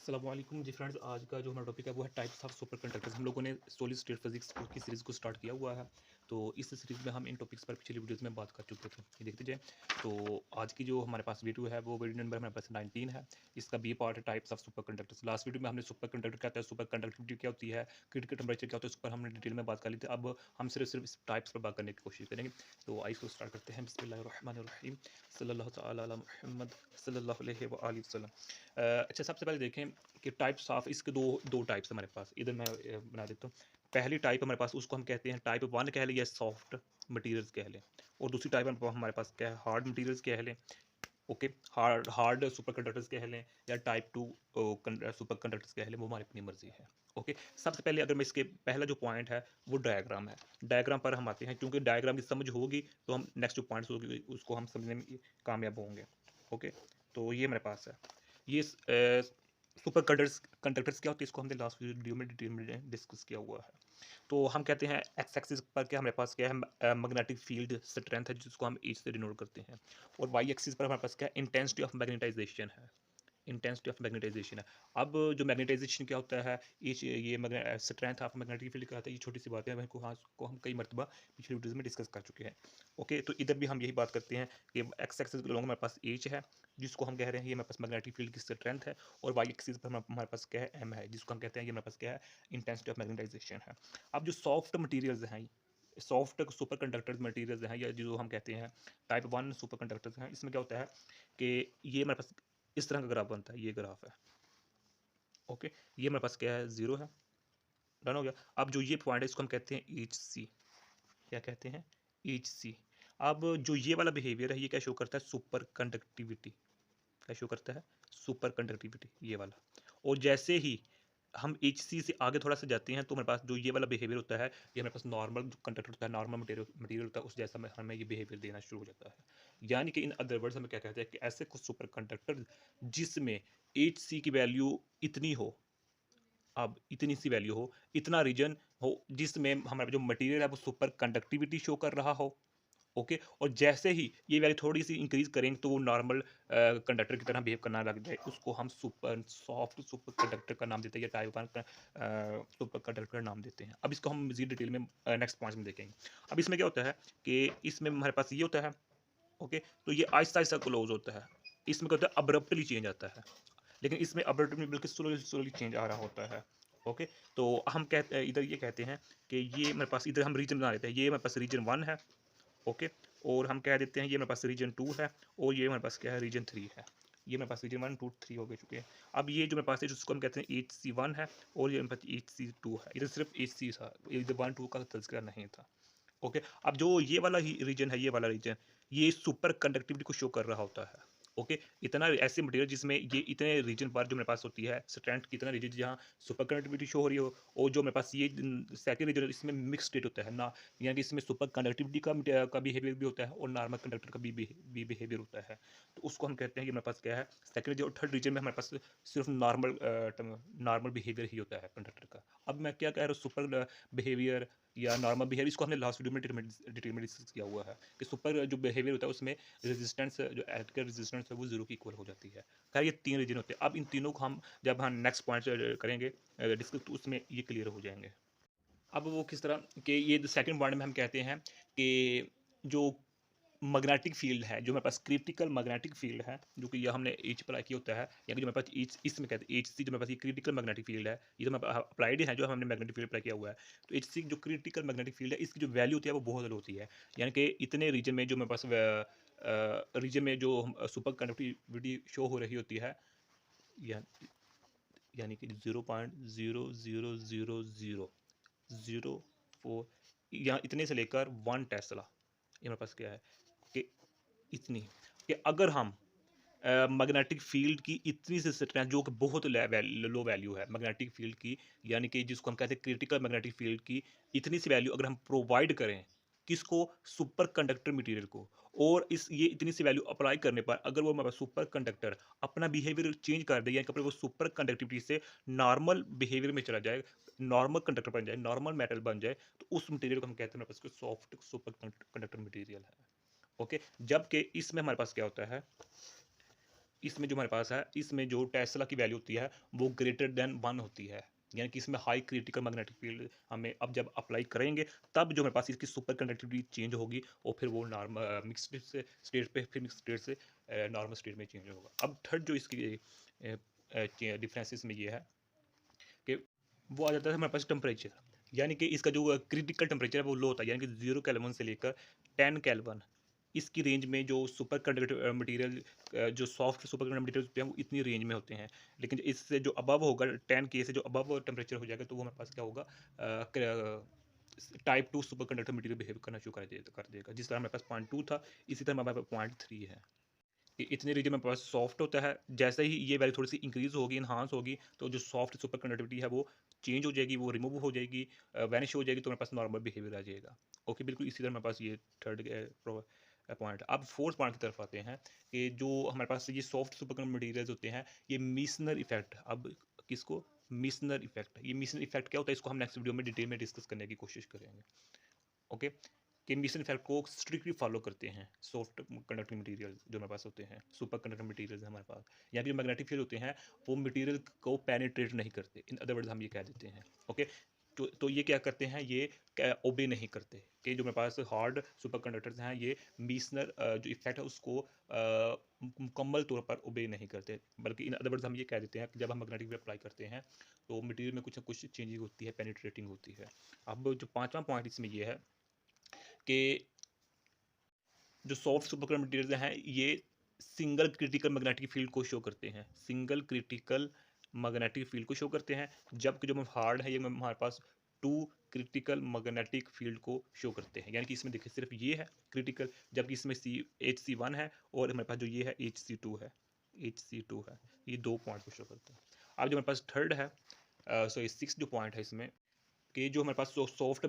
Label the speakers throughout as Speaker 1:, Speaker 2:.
Speaker 1: अस्सलामुअलैकुम जी फ्रेंड्स, आज का जो हमारा टॉपिक है वो है टाइप्स ऑफ सुपर कंडक्टर्स। हम लोगों ने सॉलिड स्टेट फिजिक्स की सीरीज़ को स्टार्ट किया हुआ है। तो इस सीरीज़ में हम इन टॉपिक्स पर पिछली वीडियोस में बात कर चुके थे, ये देखते जाए। तो आज की जो हमारे पास वीडियो है वो वीडियो नंबर हमारे पास 19 है। इसका बी पार्ट है types of super conductors. Last video में हमने सुपर कंडक्टर क्या होता है, सुपर कंडक्टिविटी क्या होती है, क्रिटिकल टेम्परेचर क्या होता है, उस पर हमने डिटेल में बात कर ली थी। अब हम सिर्फ इस टाइप्स पर बात करने की कोशिश करेंगे। तो आइए इसको स्टार्ट करते हैं। बिस्मिल्लाहिर्रहमानिर्रहीम, सल्लल्लाहु तआला अला मुहम्मद सल्लल्लाहु अलैहि व आलिहि वसल्लम। अच्छा, सबसे पहले देखें कि टाइप्स ऑफ इसके दो दो टाइप्स हमारे पास। इधर मैं बना देता हूँ। पहली टाइप हमारे पास, उसको हम कहते हैं टाइप 1 कह लें या सॉफ्ट मटेरियल्स कह लें। और दूसरी टाइप हमारे पास क्या है, हार्ड मटेरियल्स कह लें। Okay, hard hard super conductors कह लें या टाइप 2 सुपर कंडक्टर्स कह लें, वो हमारी अपनी मर्जी है। ओके, सबसे पहले अगर मैं इसके पहला जो पॉइंट है वो डायग्राम है। डायग्राम पर हम आते हैं, क्योंकि डायग्राम की समझ होगी तो हम नेक्स्ट जो पॉइंट्स होगी उसको हम समझने में कामयाब होंगे। ओके, तो ये मेरे पास है। ये सुपर कंडक्टर्स कंडक्टर्स क्या होते हैं, इसको हमने लास्ट वीडियो में डिटेल में डिस्कस किया हुआ है। तो हम कहते हैं एक्स एक्सिस पर क्या हमारे पास क्या है, मैग्नेटिक फील्ड स्ट्रेंथ है, जिसको हम एच से डिनोट करते हैं। और वाई एक्सिस पर हमारे पास क्या है, इंटेंसिटी ऑफ मैग्नेटाइजेशन है। इंटेंसिटी ऑफ मैग्नेटाइजेशन है। अब जो मैग्नेटाइजेशन क्या होता है, ये स्ट्रेंथ ऑफ मैग्नेटिक फील्ड क्या होता है, ये छोटी सी बात है, को हम कई मरतबा पिछले वीडियोज में डिस्कस कर चुके हैं। ओके, तो इधर भी हम यही बात करते हैं कि एक्स एक्सिस के हमारे पास एच है, जिसको हम कह रहे हैं ये हमारे पास मैग्नेटिक फील्ड की स्ट्रेंथ है। और वाई एक्सिस पर हमारे पास क्या है, एम है, जिसको हम कहते हैं ये हमारे पास क्या है, इंटेंसिटी ऑफ मैग्नेटाइजेशन है। अब जो सॉफ्ट मटीरियल्स हैं, सॉफ्ट सुपर कंडक्टर मटीरियल्स हैं, या जो हम कहते हैं टाइप 1 सुपर कंडक्टर्स हैं, इसमें क्या होता है कि ये हमारे पास इस तरह का ग्राफ बनता है। ये ग्राफ है। ओके, ये हमारे पास क्या है, जीरो है। डन हो गया। अब जो ये पॉइंट है इसको हम कहते हैं एच सी। क्या कहते हैं, एच सी। अब जो ये वाला बिहेवियर है ये क्या शो करता है, सुपर कंडक्टिविटी। क्या शो करता है, सुपर कंडक्टिविटी, ये वाला। और जैसे ही हम एच सी से आगे थोड़ा सा जाते हैं तो हमारे पास जो ये वाला बिहेवियर होता है, ये हमारे पास नॉर्मल जो कंडक्टर होता है, नॉर्मल मटेरियल होता है, उस जैसा हमें ये बिहेवियर देना शुरू हो जाता है। यानी कि इन अदर वर्ड्स हमें क्या कहते हैं कि ऐसे कुछ सुपर कंडक्टर जिसमें एच सी की वैल्यू इतनी हो, अब इतनी सी वैल्यू हो, इतना रीजन हो जिसमें हमारा जो मटेरियल है वो सुपर कंडक्टिविटी शो कर रहा हो। ओके, और जैसे ही ये वैल्यू थोड़ी सी इंक्रीज करेंगे तो वो नॉर्मल कंडक्टर की तरह बिहेव करना लग जाए, उसको हम सुपर सॉफ्ट सुपर कंडक्टर का नाम देते हैं, या टाइप 1 का सुपर कंडक्टर का नाम देते हैं। अब इसको हम मजीद डिटेल में नेक्स्ट पॉइंट में देखेंगे। अब इसमें क्या होता है कि इसमें हमारे पास ये होता है। ओके, तो ये आहिस्ता आहिस्ता क्लोज होता है। इसमें क्या होता है, अब्रप्टली चेंज आता है। लेकिन इसमें अब्रप्टली बिल्कुल स्लोली स्लोली चेंज आ रहा होता है। ओके, तो हम कहते हैं इधर ये कहते हैं कि ये मेरे पास, इधर हम रीजन बना लेते हैं, ये मेरे पास रीजन 1 है। ओके, और हम कह देते हैं ये मेरे पास रीजन 2 है, और ये मेरे पास क्या है, रीजन 3 है। ये मेरे पास रीजन 1 2 3 हो गए चुके हैं। अब ये जो मेरे पास है जिसको हम कहते हैं एच सी 1 है, और ये मेरे पास एच सी 2 है। इधर सिर्फ एच सी था, इधर 1 2 का तज़किरा नहीं था। ओके, अब जो ये वाला ही रीजन है, ये वाला रीजन, ये सुपर कंडक्टिविटी को शो कर रहा होता है। ओके, इतना ऐसे मटेरियल जिसमें ये इतने रीजन पर जो मेरे पास होती है स्ट्रेंथ की, इतना रीजन जहाँ सुपर कंडक्टिविटी शो हो रही हो, और जो मेरे पास ये सेकंड रीजन इसमें मिक्स स्टेट होता है ना, यानी कि इसमें सुपर कंडक्टिविटी का बिहेवियर भी होता है और नॉर्मल कंडक्टर का भी बिहेवियर होता है। तो उसको हम कहते हैं कि मेरे पास क्या है, सेकंड रीजन और थर्ड रीजन में हमारे पास सिर्फ नॉर्मल बिहेवियर ही होता है कंडक्टर का। अब मैं क्या कह रहा हूँ, सुपर बिहेवियर या नॉर्मल बिहेवियर, इसको हमने लास्ट वीडियो में डिटेल में डिस्कस किया हुआ है कि सुपर जो बिहेवियर होता है उसमें रेजिस्टेंस, जो इलेक्ट्रिकल रेजिस्टेंस है वो जीरो की इक्वल हो जाती है। खैर, ये 3 रीजन होते हैं। अब इन तीनों को हम जब हम नेक्स्ट पॉइंट करेंगे डिस्कस, तो उसमें ये क्लियर हो जाएंगे। अब वो किस तरह कि ये सेकंड पॉइंट में हम कहते हैं कि जो मैग्नेटिक फील्ड है, जो मेरे पास क्रिटिकल मैग्नेटिक फील्ड है, जो कि ये हमने एच अप्लाई किया होता है, यानी जो मेरे पास एच, इसमें कहते हैं एच सी, जो मेरे पास ये क्रिटिकल मैग्नेटिक फील्ड है, ये तो मेरे अप्लाइड है, जो हमने मैग्नेटिक फील्ड अप्लाई किया हुआ है। तो एच सी जो क्रिटिकल मैग्नेटिक फील्ड है, इसकी जो वैल्यू होती है वो बहुत ज़्यादा होती है। यानी कि इतने रीजन में जो मेरे पास रीजन में जो सुपर कंडक्टिविटी शो हो रही होती है, या, यानी कि 0.000004, या इतने से लेकर 1 टेस्ला, ये मेरे पास क्या है कि इतनी, कि अगर हम मैग्नेटिक फील्ड की इतनी सी स्ट्रेंथ, जो कि बहुत लो वैल्यू है मैग्नेटिक फील्ड की, यानी कि जिसको हम कहते हैं क्रिटिकल मैग्नेटिक फील्ड की, इतनी सी वैल्यू अगर हम प्रोवाइड करें किसको, सुपर कंडक्टर मटेरियल को, और इस ये इतनी सी वैल्यू अप्लाई करने पर अगर वो हमारा सुपर कंडक्टर अपना बिहेवियर चेंज कर दे, यानी कि वो सुपर कंडक्टिविटी से नॉर्मल बिहेवियर में चला जाए, नॉर्मल कंडक्टर बन जाए, नॉर्मल मेटल बन जाए, तो उस मटेरियल को हम कहते हैं हमारे पास सॉफ्ट सुपर कंडक्टर मटेरियल है। ओके, जबकि इसमें हमारे पास क्या होता है, इसमें जो हमारे पास है, इसमें जो टेस्ला की वैल्यू होती है वो ग्रेटर देन 1 होती है, यानी कि इसमें हाई क्रिटिकल मैग्नेटिक फील्ड हमें अब जब अप्लाई करेंगे तब जो हमारे पास इसकी सुपर कंडक्टिविटी चेंज होगी और फिर वो नॉर्मल मिक्स्ड से स्टेट पे, फिर मिक्स स्टेट से नॉर्मल स्टेट में चेंज होगा। अब थर्ड जो इसकी डिफरेंसेस में ये है कि वो आ जाता है हमारे पास टेम्परेचर, यानी कि इसका जो क्रिटिकल टेम्परेचर है वो लो होता है, यानी कि 0 केल्विन से लेकर 10 केल्विन इसकी रेंज में जो सुपर कंडक्टिव मटेरियल जो सॉफ्ट सुपर कंडक्टिव मटेरियल होते हैं वो इतनी रेंज में होते हैं। लेकिन इससे जो अबव होगा 10 के से जो अबव टेम्परेचर हो जाएगा तो वो हमारे पास क्या होगा, type 2 super conductive material behave करना शुरू कर देगा। जिस तरह हमारे पास 0.2 था, इसी तरह हमारे पास 0.3 है कि इतने रीजन में पास सॉफ्ट होता है। जैसे ही ये वैल्यू थोड़ी सी इंक्रीज होगी, इन्हांस होगी, तो जो सॉफ्ट सुपर कंडक्टिविटी है वो चेंज हो जाएगी, वो रिमूव हो जाएगी, वैनिश हो जाएगी, तो हमारे पास नॉर्मल बिहेवियर आ जाएगा। ओके, बिल्कुल इसी तरह हमारे पास ये थर्ड पॉइंट। अब फोर्थ पॉइंट की तरफ आते हैं कि जो हमारे पास ये सॉफ्ट सुपर मटेरियल्स होते हैं, ये मीसनर इफेक्ट, अब किसको, मीसनर इफेक्ट, ये मीसनर इफेक्ट क्या होता है, इसको हम नेक्स्ट वीडियो में डिटेल में डिस्कस करने की कोशिश करेंगे। ओके, कि मिशन इफेक्ट को स्ट्रिक्टली फॉलो करते हैं सॉफ्ट कंडक्टिंग मटेरियल जो हमारे पास होते हैं, सुपर कंडक्टिंग मटेरियल हमारे पास, या कि जो मैग्नेटिक फील्ड होते हैं वो मटेरियल को पेनिट्रेट नहीं करते, इन अदर वर्ड्स हम ये कह देते हैं। ओके, तो ये क्या करते हैं, ये ओबे नहीं करते कि जो मेरे पास हार्ड सुपर कंडक्टर्स हैं ये मीसनर जो इफेक्ट है उसको मुकम्मल तौर पर ओबे नहीं करते, बल्कि इन अदर वर्ड्स हम ये कह देते हैं कि जब हम मैग्नेटिक फील्ड अप्लाई करते हैं तो मटेरियल में कुछ ना कुछ चेंजिंग होती है, पेनिट्रेटिंग होती है। अब जो पांचवा पॉइंट इसमें ये है कि जो सॉफ्ट सुपर मटेरियल हैं ये सिंगल क्रिटिकल मैग्नेटिक फील्ड को शो करते हैं, सिंगल क्रिटिकल मैग्नेटिक फील्ड को शो करते हैं, जबकि जो हार्ड है ये हमारे पास टू क्रिटिकल मैग्नेटिक फील्ड को शो करते हैं। यानी कि इसमें देखिए सिर्फ ये है क्रिटिकल, जबकि इसमें HC1 है और हमारे पास जो ये है HC2 है, ये दो पॉइंट को शो करते हैं। अब जो हमारे पास थर्ड है, सो ये सिक्स जो पॉइंट है इसमें कि जो हमारे पास सॉफ्ट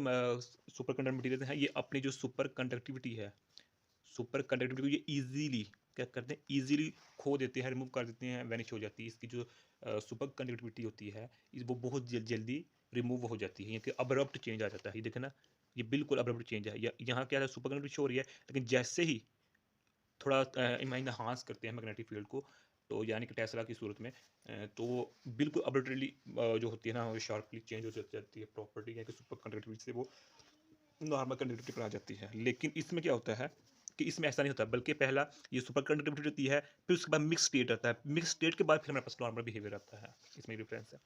Speaker 1: सुपर कंडक्टर मटेरियल है ये अपनी जो सुपर कंडक्टिविटी है, सुपर कंडक्टिविटी को ये इजीली क्या करते हैं, इजीली खो देते हैं, रिमूव कर देते हैं, वैनिश हो जाती है। इसकी जो सुपर कंडक्टिविटी होती है वो बहुत जल्दी रिमूव हो जाती है, यानी कि अब्रप्ट चेंज आ जाता है। ये देखें ना, ये बिल्कुल अब्रप्ट चेंज है, यहाँ क्या है, सुपर कंडक्टिविटी शो हो रही है, लेकिन जैसे ही थोड़ा इनहांस करते हैं मैग्नेटिक फील्ड को, तो यानी कि टेस्ला की सूरत में, तो बिल्कुल अब्रप्टली जो होती है ना वो शार्पली चेंज हो जाती है प्रॉपर्टी, यानी कि सुपर कंडक्टिविटी से वो नॉर्मल कंडक्टिविटी पर आ जाती है। लेकिन इसमें क्या होता है कि इसमें ऐसा नहीं होता, बल्कि पहला ये सुपर कंडक्टिविटी होती है, फिर उसके बाद मिक्स स्टेट आता है, मिक्स स्टेट के बाद फिर हमारे पास नॉर्मल बिहेवियर आता है। इसमें डिफरेंस है।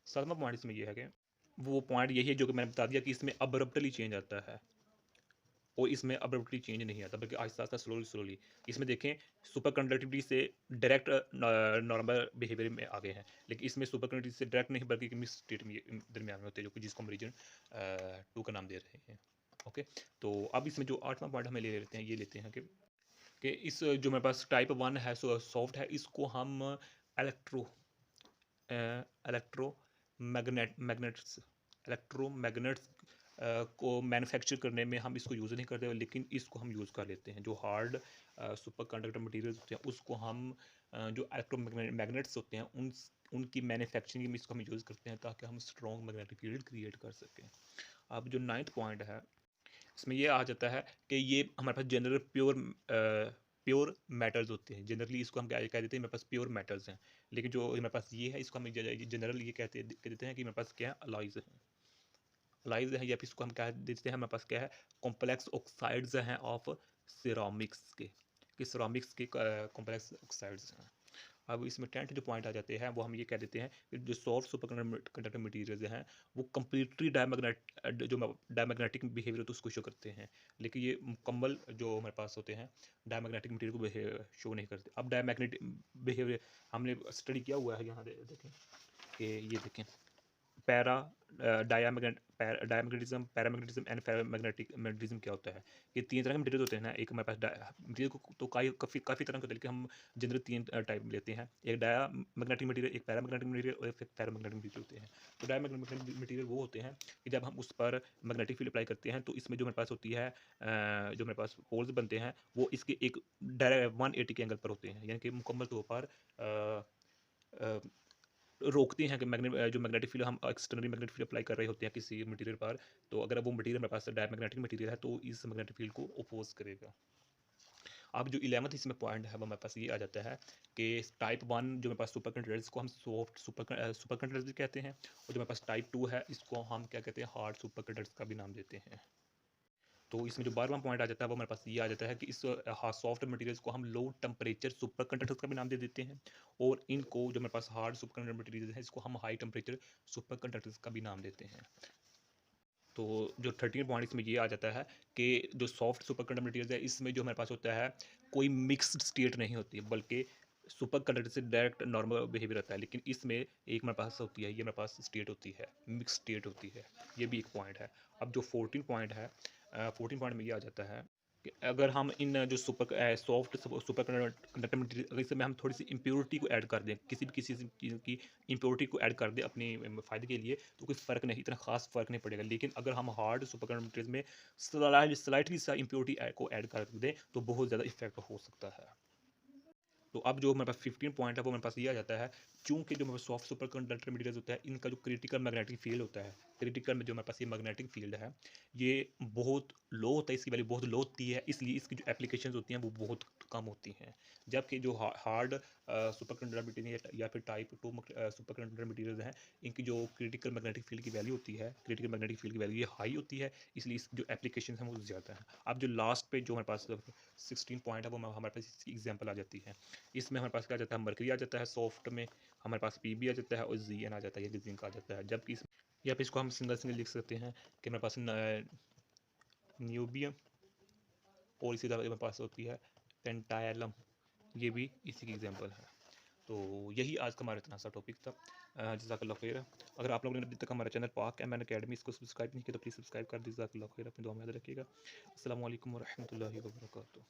Speaker 1: सातवां पॉइंट इसमें ये है कि वो पॉइंट यही है जो कि मैंने बता दिया कि इसमें अब्रप्टली चेंज आता है और इसमें अब्रप्टली चेंज नहीं आता, बल्कि आहिस्ता आहिस्ता स्लोली। इसमें देखें सुपर कंडक्टिविटी से डायरेक्ट नॉर्मल बिहेवियर में आ गए हैं, लेकिन इसमें सुपर कंडक्टिविटी से डायरेक्ट नहीं बल्कि मिक्स स्टेट में दरमियान में होते हैं, जो कि जिसको हम रीजन 2 का नाम दे रहे हैं। ओके, तो अब इसमें जो आठवां पॉइंट हमें ले लेते हैं, ये लेते हैं कि इस जो मेरे पास टाइप 1 है सॉफ्ट है, इसको हम इलेक्ट्रो इलेक्ट्रो मैग्नेट्स इलेक्ट्रोमैग्नेट्स को मैन्युफैक्चर करने में हम इसको यूज़ नहीं करते, लेकिन इसको हम यूज़ कर लेते हैं। जो हार्ड सुपर कंडक्टर मटेरियल्स होते हैं उसको हम जो इलेक्ट्रोमैग्नेट्स होते हैं उनकी मैन्युफैक्चरिंग में इसको हम यूज़ करते हैं ताकि हम स्ट्रॉन्ग मैग्नेटिक फील्ड क्रिएट कर सकें। अब जो 9th पॉइंट है इसमें ये आ जाता है कि ये हमारे पास जनरल प्योर मेटल्स होते हैं। जनरली इसको हम क्या कह देते हैं, मेरे पास प्योर मेटल्स हैं, लेकिन जो हमारे पास ये है इसको हम जनरल ये कह देते हैं कि मेरे पास क्या है, अलॉयज है, अलॉयज है, या फिर इसको हम कह देते हैं हमारे पास क्या है, कॉम्प्लेक्स ऑक्साइड्स हैं ऑफ सिरामिक्स के, कि सिरामिक्स के कॉम्प्लेक्स ऑक्साइड्स हैं। अब इसमें 10th जो पॉइंट आ जाते हैं वो हम ये कह देते हैं कि जो सॉफ्ट सुपर कंडक्टर मटेरियल्स हैं वो कम्प्लीटली डायमैग्नेटिक बिहेवियर तो उसको शो करते हैं, लेकिन ये मुकम्मल जो हमारे पास होते हैं डायमैग्नेटिक मटेरियल को शो नहीं करते। अब डायमैग्नेटिक बिहेवियर हमने स्टडी किया हुआ है, यहाँ देखें कि ये देखें para diamagnetism, paramagnetism and ferromagnetic magnetism क्या होता है। ये 3 तरह के मटेरियल होते हैं ना, एक हमारे पास मटेरियल को तो काफ़ी तरह के होते हैं, लेकिन हम जनरल 3 टाइप लेते हैं, एक डायमैग्नेटिक मटेरियल, एक पैरामैग्नेटिक मटेरियल और एक फेरोमैग्नेटिक मटेरियल होते हैं। तो डायमैग्नेटिक मटेरियल वो होते हैं कि जब हम उस पर मैग्नेटिक फील्ड अप्लाई करते हैं तो इसमें जो हमारे पास होती है जो हमारे पास पोल्स बनते हैं वो इसके एक 180 के एंगल पर होते हैं, यानी कि मुकम्मल तौर पर रोकते हैं कि जो मैग्नेटिक फील्ड हम एक्सटर्नली मैग्नेटिक फील्ड अप्लाई कर रहे होते हैं किसी मटेरियल पर, तो अगर वो मटेरियल मेरे पास डायमैग्नेटिक मटेरियल है तो इस मैग्नेटिक फील्ड को अपोज करेगा। अब जो 11th इसमें पॉइंट है वो हमारे पास ये आ जाता है कि टाइप 1 जो मेरे पास सुपर कंडक्टर्स को हम सॉफ्ट सुपर कंडक्टर्स भी कहते हैं, और जो मेरे पास टाइप 2 है इसको हम क्या कहते हैं, हार्ड सुपर कंडक्टर्स का भी नाम देते हैं। तो इसमें जो 12वां पॉइंट आ जाता है वो हमारे पास ये आ जाता है कि इस सॉफ्ट मटेरियल्स को हम लो टेम्परेचर सुपर कंडक्टर्स का भी नाम दे देते हैं, और इनको जो मेरे पास हार्ड सुपर कंडक्टर मटेरियल है इसको हम हाई टेम्परेचर सुपर कंडक्टर्स का भी नाम देते हैं। तो जो 13 पॉइंट इसमें ये आ जाता है कि जो सॉफ्ट सुपर कंडक्टर मटेरियल है इसमें जो हमारे पास होता है कोई मिक्स्ड स्टेट नहीं होती, बल्कि सुपर कंडक्टर से डायरेक्ट नॉर्मल बिहेवियर होता है, लेकिन इसमें एक मेरे पास होती है, ये मेरे पास स्टेट होती है, मिक्स स्टेट होती है। ये भी एक पॉइंट है। अब जो 14 पॉइंट है, 14 पॉइंट में ये आ जाता है कि अगर हम इन जो सॉफ्ट सुपर कंडक्टर मटेरियल अगर इसमें हम थोड़ी सी इम्प्योरिटी को ऐड कर दें, किसी चीज़ की इम्प्योरिटी को ऐड कर दें अपने फ़ायदे के लिए, तो कोई फ़र्क नहीं, इतना खास फ़र्क नहीं पड़ेगा। लेकिन अगर हम हार्ड सुपर कंडक्टर मटेरियल में स्लाइटली सा इम्प्योरिटी को ऐड कर दें तो बहुत ज़्यादा इफेक्ट हो सकता है। तो अब जो मेरे पास 15 पॉइंट है वो मेरे पास ये आ जाता है, चूंकि जो मेरे सॉफ्ट सुपर कंडक्टर मटेरियल होता है इनका जो क्रिटिकल मैग्नेटिक फील्ड होता है, क्रिटिकल में जो मेरे पास ये मैग्नेटिक फील्ड है ये बहुत लो होता है, इसकी वैल्यू बहुत लो होती है, इसलिए इसकी जो एप्लीकेशंस होती हैं वो बहुत कम होती हैं। जबकि जो हार्ड सुपर कंडक्टर मटेरियल या फिर टाइप 2 सुपर कंडक्टर मटेरियल हैं इनकी जो क्रिटिकल मैग्नेटिक फील्ड की वैल्यू होती है, क्रिटिकल मैग्नेटिक फील्ड की वैल्यू ये हाई होती है, इसलिए इसकी जो एप्लीकेशन है वो ज़्यादा है। अब जो लास्ट पे जो हमारे पास 16 पॉइंट है वो हमारे पास इसकी एग्जाम्पल आ जाती है। इसमें हमारे पास क्या आ जाता है, मरकरी आ जाता है सॉफ्ट में, हमारे पास पी भी आ जाता है और जी एन आ जाता है, जिंक आ जाता है। जबकि इस या फिर इसको हम सिंगल सिंगल लिख सकते हैं कि हमारे पास न्यूबियम और इसी तरह हमारे पास होती है पेंटायलम, ये भी इसी की एग्जांपल है। तो यही आज का हमारा इतना सा टॉपिक था। जज़ाकल्लाह खैर। अगर आप लोगों ने अभी तक हमारा चैनल पाक एमएन अकेडमी इसको सब्सक्राइब नहीं किया तो प्लीज़ सब्सक्राइब कर दीजिए। जज़ाकल्लाह खैर, अपनी दुआ में याद रखिएगा। अस्सलाम वालेकुम व रहमतुल्लाहि व बरकातुहू।